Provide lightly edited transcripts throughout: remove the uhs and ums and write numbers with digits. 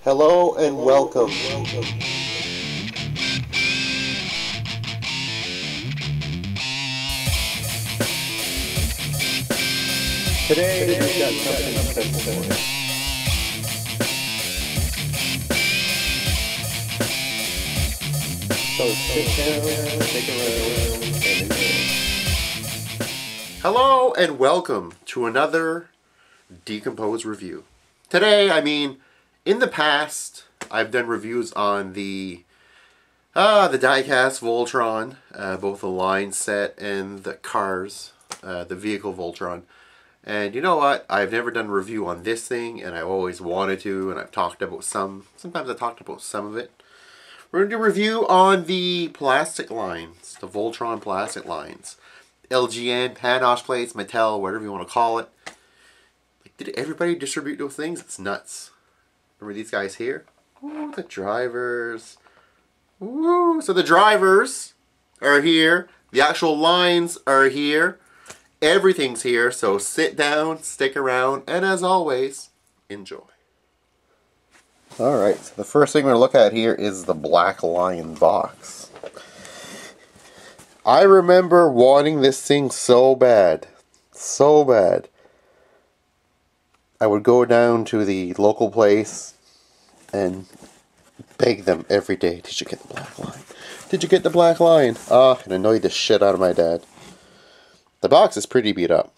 Hello and welcome. Today we've got something special for you. So sit down, stick around, and enjoy. Hello and welcome to another DCompose review. Today, in the past, I've done reviews on the diecast Voltron, both the line set and the cars, the vehicle Voltron. And you know what? I've never done a review on this thing, and I've always wanted to, and I've talked about sometimes I've talked about some of it. We're going to do a review on the plastic lines, the Voltron plastic lines. LGN, panache plates, Mattel, whatever you want to call it. Did everybody distribute those things? It's nuts. Remember these guys here? Ooh, the drivers. Ooh, so the drivers are here. The actual lines are here. Everything's here. So sit down, stick around, and as always, enjoy. Alright, so the first thing we're going to look at here is the Black Lion box. I remember wanting this thing so bad. So bad. I would go down to the local place and beg them every day, did you get the Black Lion? Did you get the Black Lion? It annoyed the shit out of my dad. The box is pretty beat up.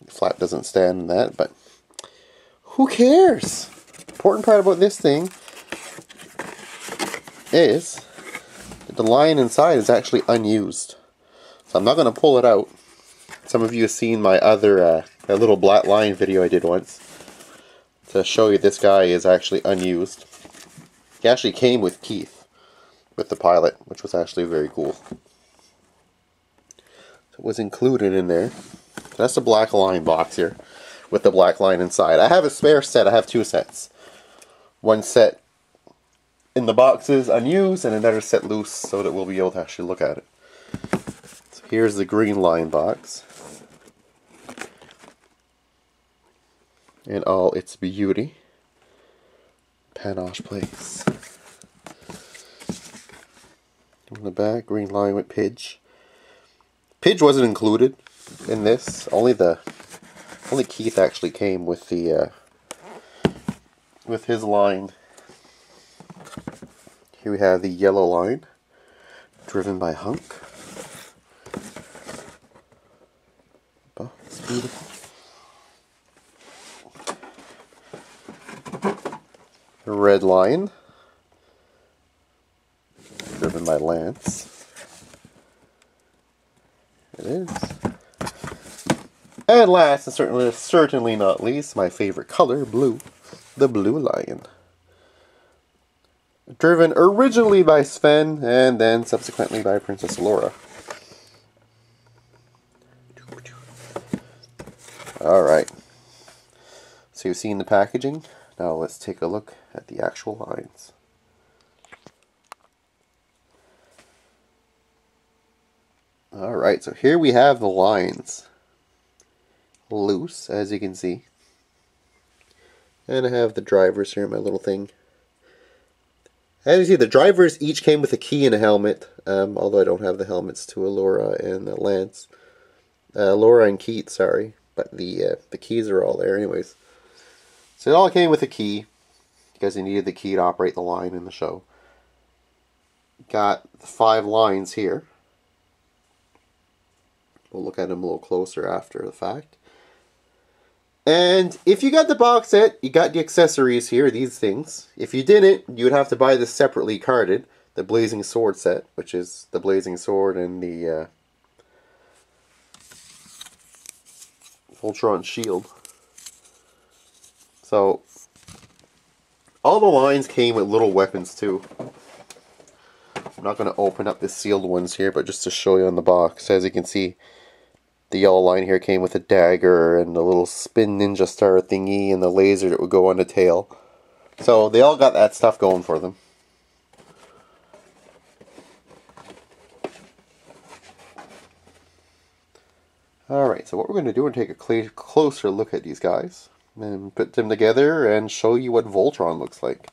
The flap doesn't stand in that, but who cares? Important part about this thing is that the line inside is actually unused. So I'm not going to pull it out. Some of you have seen my other that little Black Lion video I did once to show you this guy is actually unused. He actually came with Keith, with the pilot, which was actually very cool. So it was included in there. So that's the Black Lion box here, with the Black Lion inside. I have a spare set. I have two sets. One set in the boxes unused, and another set loose, so that we'll be able to actually look at it. So here's the Green Lion box. In all its beauty. Panache plates. On the back, Green Lion with Pidge. Pidge wasn't included in this. Only Keith actually came with the with his line. Here we have the Yellow Line, driven by Hunk. Oh, it's beautiful. Red Lion, driven by Lance. It is. And last, and certainly not least, my favorite color, blue, the Blue Lion. Driven originally by Sven, and then subsequently by Princess Laura. Alright. So you've seen the packaging. Now let's take a look at the actual lines. Alright, so here we have the lines. Loose, as you can see. And I have the drivers here, my little thing. As you see, the drivers each came with a key and a helmet, although I don't have the helmets to Laura and Lance. Laura and Keith, sorry, but the keys are all there anyways. So it all came with a key, because you needed the key to operate the line in the show. Got the 5 lines here. We'll look at them a little closer after the fact. And if you got the box set, you got the accessories here, these things. If you didn't, you would have to buy this separately carded. The Blazing Sword set, which is the Blazing Sword and the Voltron shield. So, all the lines came with little weapons too. I'm not going to open up the sealed ones here, but just to show you on the box. As you can see, the yellow line here came with a dagger and a little spin ninja star thingy and the laser that would go on the tail. So they all got that stuff going for them. Alright, so what we're going to do is take a closer look at these guys. and put them together and show you what Voltron looks like.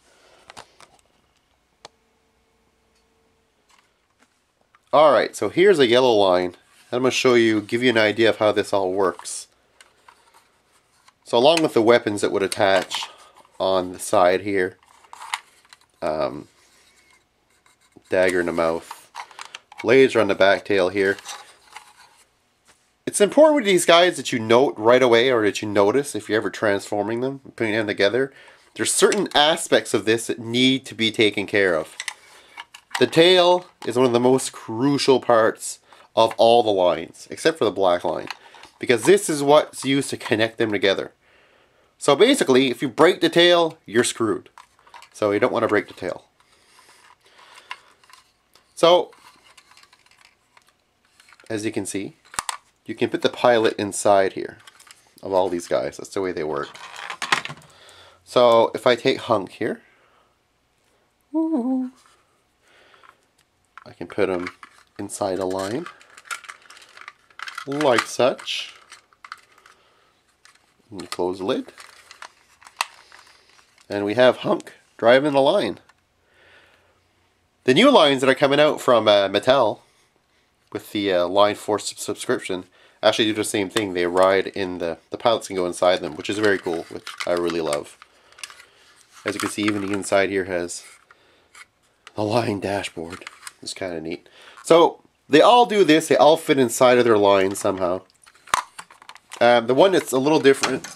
Alright, so here's a yellow line. I'm going to show you, give you an idea of how this all works. So along with the weapons that would attach on the side here, dagger in the mouth, laser on the back tail here. It's important with these guys that you note right away, or that you notice if you're ever transforming them, putting them together. There's certain aspects of this that need to be taken care of. The tail is one of the most crucial parts of all the lines, except for the black line, because this is what's used to connect them together. So basically, if you break the tail, you're screwed. So you don't want to break the tail. So, as you can see, you can put the pilot inside here of all these guys. That's the way they work. So if I take Hunk here, I can put him inside a line like such. And close the lid. And we have Hunk driving the line. The new lines that are coming out from Mattel with the Line 4 subscription actually do the same thing. They ride in the pilots can go inside them, which is very cool, which I really love. As you can see, even the inside here has a line dashboard. It's kind of neat. So they all do this. They all fit inside of their line somehow. The one that's a little different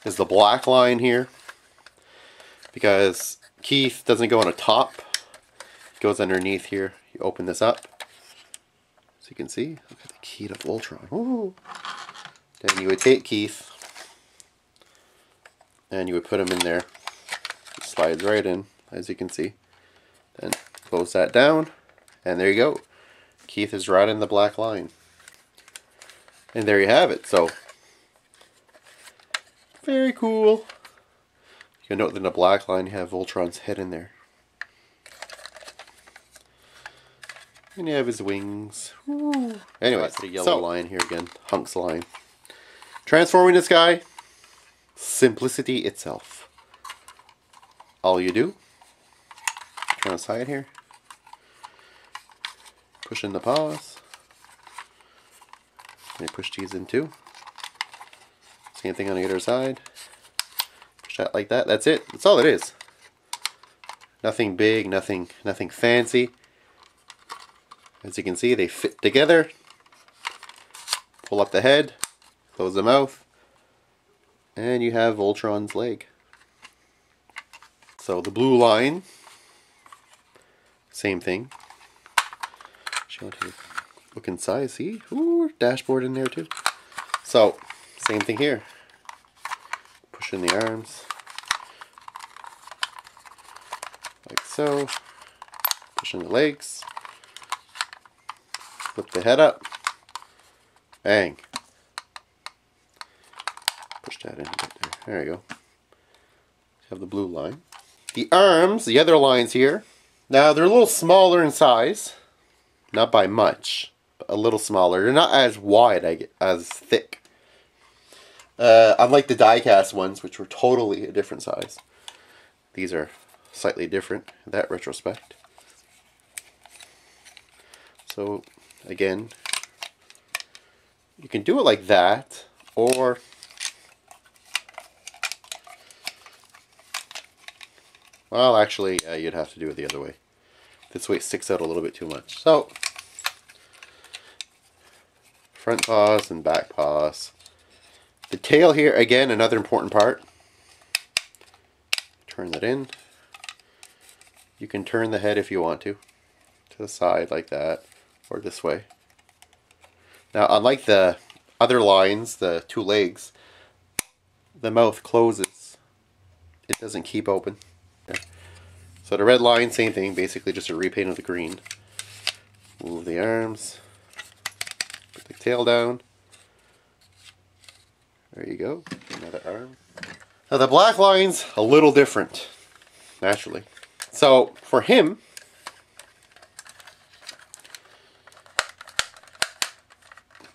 is the black line here, because Keith doesn't go on the top. It goes underneath here. You open this up. So you can see, look at the key to Voltron. Ooh. Then you would take Keith and you would put him in there. It slides right in, as you can see. Then close that down, and there you go. Keith is right in the black line. And there you have it. So, very cool. You can note that in the black line you have Voltron's head in there. And you have his wings. Woo. Anyway, the yellow line here again. Hunk's line. Transforming this guy, simplicity itself. All you do, turn aside here, push in the paws, and you push these in too. Same thing on the other side. Push that like that. That's it. That's all it is. Nothing big, nothing fancy. As you can see, they fit together. Pull up the head, close the mouth, and you have Voltron's leg. So the blue line, same thing. Just want to look inside, see? Ooh, dashboard in there too. So, same thing here. Push in the arms, like so. Push in the legs. Flip the head up. Bang. Push that in a bit there. There you go. Have the blue line. The arms, the other lines here. Now they're a little smaller in size. Not by much, but a little smaller. They're not as wide, as thick. Unlike the die-cast ones, which were totally a different size. These are slightly different in that retrospect. So, again, you can do it like that, or well, actually, you'd have to do it the other way. This way it sticks out a little bit too much. So, front paws and back paws. The tail here, again, another important part. Turn that in. You can turn the head if you want to the side like that, or this way. Now, unlike the other lines, the two legs, the mouth closes. It doesn't keep open. So the red line, same thing, basically just a repaint of the green. Move the arms. Put the tail down. There you go. Another arm. Now the black line's a little different, naturally. So for him,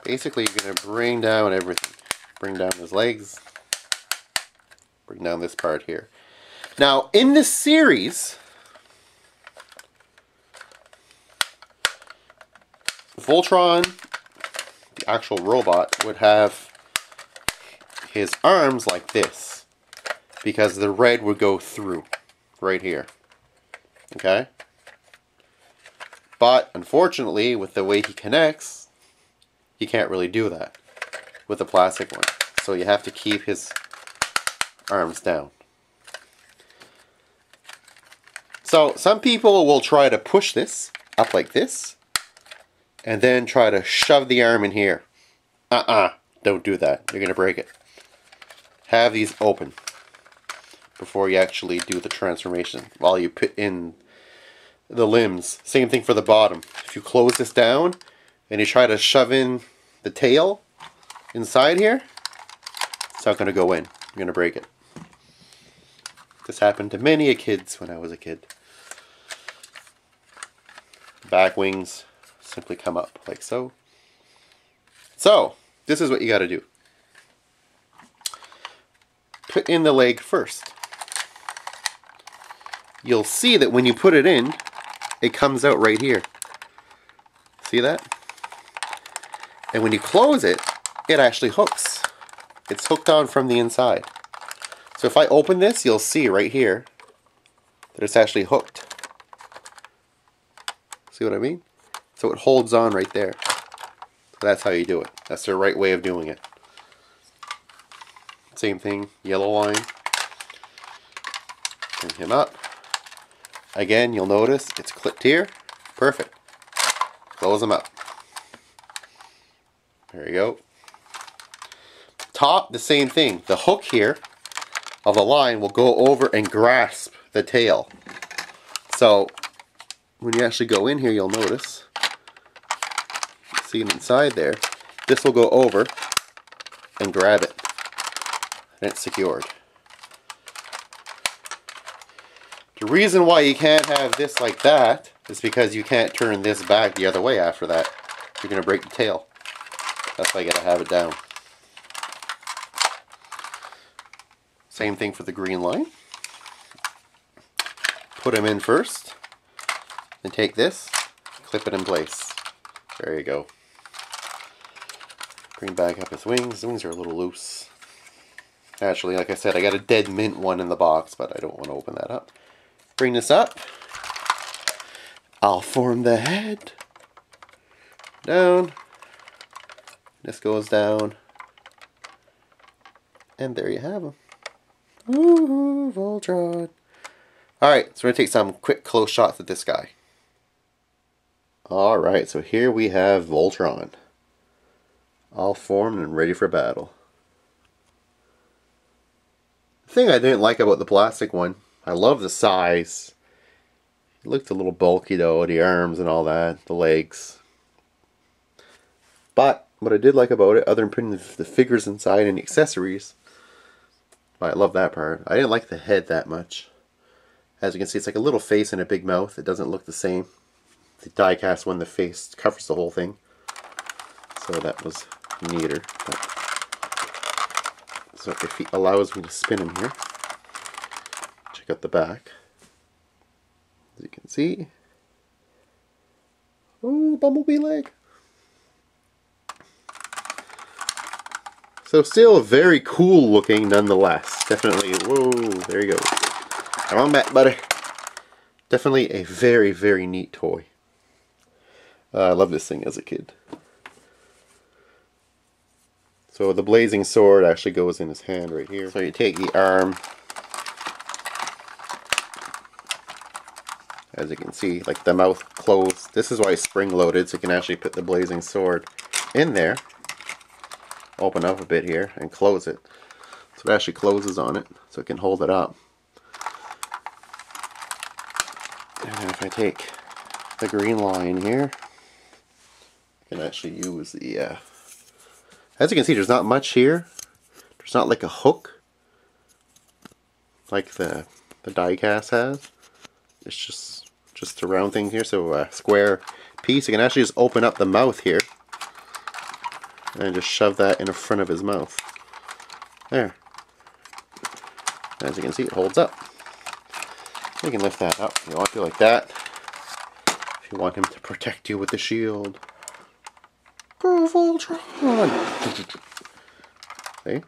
basically you're going to bring down everything. Bring down his legs. Bring down this part here. Now, in this series, Voltron, the actual robot, would have his arms like this, because the red would go through right here. Okay? But unfortunately, with the way he connects, he can't really do that with the plastic one. So you have to keep his arms down. So some people will try to push this up like this and then try to shove the arm in here. Don't do that. You're going to break it. Have these open before you actually do the transformation while you put in the limbs. Same thing for the bottom. If you close this down and you try to shove in the tail inside here, it's not going to go in. You're going to break it. This happened to many a kids when I was a kid. Back wings simply come up like so. So, this is what you got to do. Put in the leg first. You'll see that when you put it in, it comes out right here. See that? And when you close it, it actually hooks. It's hooked on from the inside. So if I open this, you'll see right here that it's actually hooked. See what I mean? So it holds on right there. So that's how you do it. That's the right way of doing it. Same thing, yellow line. Bring him up. Again, you'll notice it's clipped here. Perfect. Close them up. There you go. Top, the same thing. The hook here of the line will go over and grasp the tail. So when you actually go in here, you'll notice, see it inside there, this will go over and grab it, and it's secured. The reason why you can't have this like that is because you can't turn this back the other way after that. You're going to break the tail. That's why you got to have it down. Same thing for the green line. Put them in first. Then take this, clip it in place. There you go. Bring back up his wings. The wings are a little loose. Actually, like I said, I got a dead mint one in the box, but I don't want to open that up. Bring this up. I'll form the head. Down. This goes down. And there you have him. Ooh, Voltron. Alright, so we're going to take some quick close shots of this guy. Alright, so here we have Voltron. All formed and ready for battle. The thing I didn't like about the plastic one, I love the size. It looked a little bulky though, the arms and all that, the legs. But what I did like about it, other than putting the figures inside and the accessories, I love that part. I didn't like the head that much. As you can see, it's like a little face and a big mouth. It doesn't look the same. The die-cast one, the face covers the whole thing. So that was neater. So if he allows me to spin him here, check out the back. As you can see. Oh, bumblebee leg. So still very cool looking nonetheless. Definitely, whoa, there you go. Come on back, buddy. Definitely a very, very neat toy. I love this thing as a kid. So the blazing sword actually goes in his hand right here. So you take the arm. As you can see, like the mouth closed. This is why it's spring-loaded, so you can actually put the blazing sword in there. Open up a bit here and close it. So it actually closes on it, so it can hold it up. And if I take the green line here, I can actually use the, as you can see, there's not much here. There's not like a hook like the die cast has. It's just a round thing here, so a square piece. You can actually just open up the mouth here and just shove that in the front of his mouth. There. As you can see, it holds up. You can lift that up if you want to, like that. If you want him to protect you with the shield. Go Voltron! See?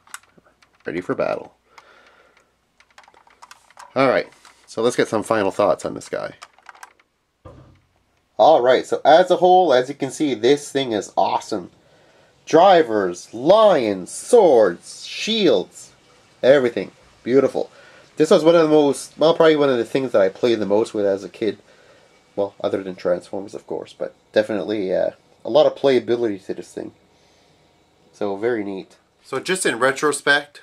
Ready for battle. Alright, so let's get some final thoughts on this guy. Alright, so as a whole, as you can see, this thing is awesome. Drivers, lions, swords, shields, everything. Beautiful. This was one of the most, well, probably one of the things that I played the most with as a kid. Well, other than Transformers, of course, but definitely a lot of playability to this thing. So, very neat. So, just in retrospect,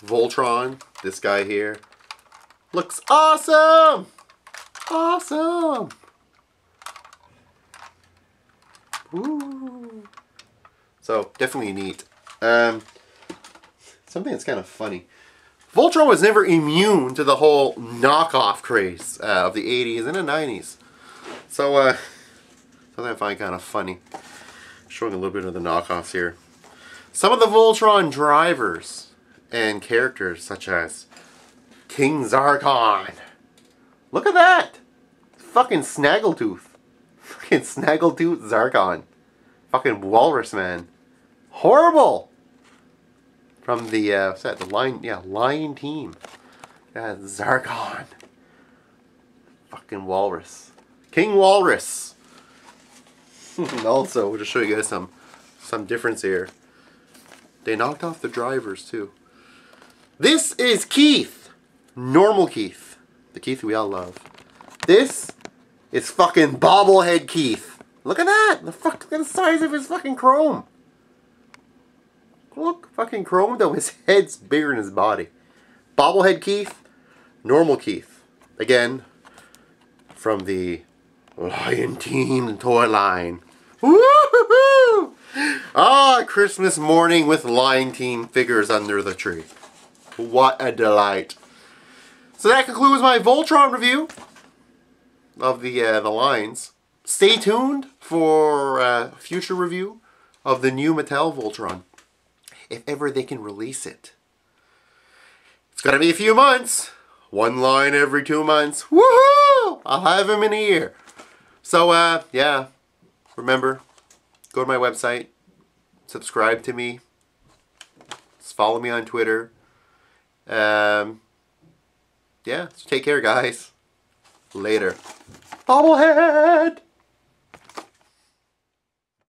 Voltron, this guy here, looks awesome! Awesome! Ooh. So, definitely neat. Something that's kind of funny. Voltron was never immune to the whole knockoff craze of the 80s and the 90s. So, something I find kind of funny. Showing a little bit of the knockoffs here. Some of the Voltron drivers and characters, such as King Zarkon. Look at that! Fucking Snaggletooth. Fucking Snaggletooth Zarkon. Fucking Walrus Man. Horrible! From the, what's that? The Lion Team. Yeah, Zarkon. Fucking Walrus. King Walrus. Also, we'll just show you guys some difference here. They knocked off the drivers, too. This is Keith. Normal Keith. The Keith we all love. This is fucking bobblehead Keith. Look at that! Look at the size of his fucking chrome. Look, fucking chrome though. His head's bigger than his body. Bobblehead Keith, normal Keith. Again, from the Lion Team toy line. Woo-hoo-hoo! Ah, Christmas morning with Lion Team figures under the tree. What a delight. So that concludes my Voltron review of the lines. Stay tuned for a future review of the new Mattel Voltron. If ever they can release it. It's gonna be a few months. One line every 2 months. Woohoo! I'll have him in a year. So, yeah. Remember, go to my website. Subscribe to me. Just follow me on Twitter. Yeah, so take care, guys. Later. Bobblehead!